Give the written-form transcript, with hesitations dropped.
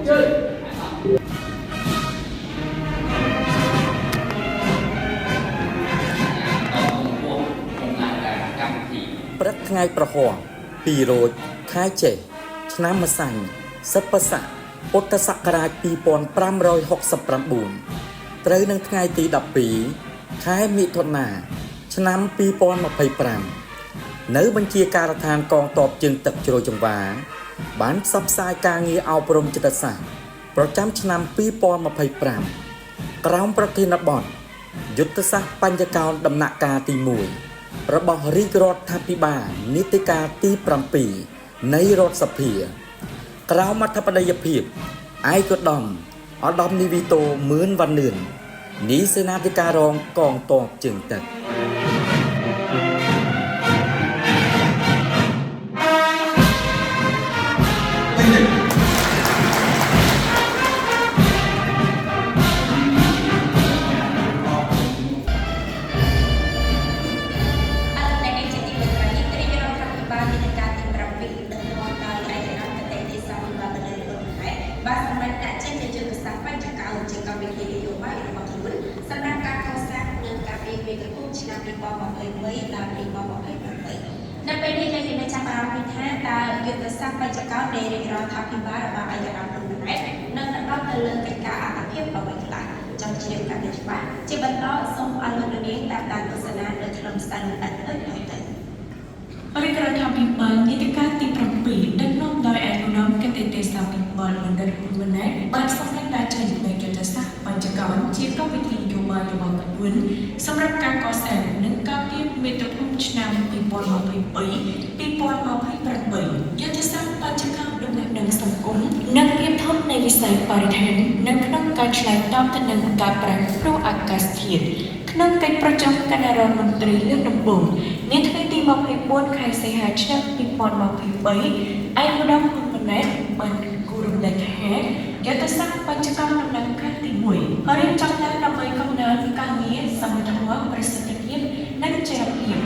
ព្រឹកថ្ងៃប្រហោះពីរោចខែចេឆ្នាំម្សាញ់សិបស័កពុទ្ធសករាជ2569ត្រូវនឹងថ្ងៃទី12ខែមិថុនាឆ្នាំ2025នៅបញ្ជាការដ្ឋានកងទ័ពជើងទឹកជ្រោយចង្វាបានផ្សព្វផ្សាយការងារអប់រំចិត្តសាស្ត្រប្រចាំឆ្នាំ2025ក្រោមប្រធានបទយុទ្ធសាស្ត្របញ្ញកោណដំណាក់កាលទី1របស់រាជរដ្ឋាភិបាលនីតិកាលទី7នៃរដ្ឋសភាក្រោមអធិបតីភាពឯកឧត្តមឧត្តមនាវីតូមឿនវណ្ណឿននាយសេនាធិការរងកងទ័ពជើងទឹកបាទសម្រាប់ការចេញជាយុទ្ធសាស្ត្របញ្ចកោណជាកម្មវិធីនយោបាយរបស់ខ្លួនសម្រាប់ការកសាងនិងការពារមេក្រពុំឆ្នាំ2023ដល់2028នៅពេលនេះយើងនឹងចាប់អារម្មណ៍ថាតើយុទ្ធសាស្ត្របញ្ចកោណនៃរាជរដ្ឋាភិបាលរបស់អាយដាមហ៊ុនម៉ាណែតនឹងដល់ទៅលើកិច្ចការអភិភាពអ្វីខ្លះចង់ជ្រាបការវិច្បាស់ជាបន្តសូមអរលោកនាងតាមដានទស្សនានៅក្នុងស្ថានភាពទៅរាជរដ្ឋាភិបាលនីតិកាលទី7ដឹកនាំដោយឯកឧត្តមកិត្តិយសបណ្ឌិតហ៊ុនម៉ាណែតបានសម្រេចដាក់ចេញនូវយុទ្ធសាស្ត្របញ្ចកោណជាកម្មវិធីនយោបាយរបស់ខ្លួនសម្រាប់ការកសាងនិងការពារមាតុភូមិឆ្នាំ2023-2028យុទ្ធសាស្ត្របញ្ចកោណដំណាក់នឹងសង្គមនិងភាពធន់នៃវិស័យបរិស្ថាននៅក្នុងការឆ្លើយតបទៅនឹងការប្រែប្រួលអាកាសធាតុក្នុងកិច្ចប្រជុំគណៈរដ្ឋមន្ត្រីលើកដំបូងនាថ្ងៃទី24ខែសីហាឆ្នាំ2023ឯកឧត្តមហ៊ុនម៉ាណែតបានគូរំលែកថាយុទ្ធសាស្ត្របញ្ចកោណដំណាក់កាលទី1រៀបចំឡើងដើម្បីកំណើនការងារសមត្ថភាពប្រសិទ្ធភាពនិងចីរភាព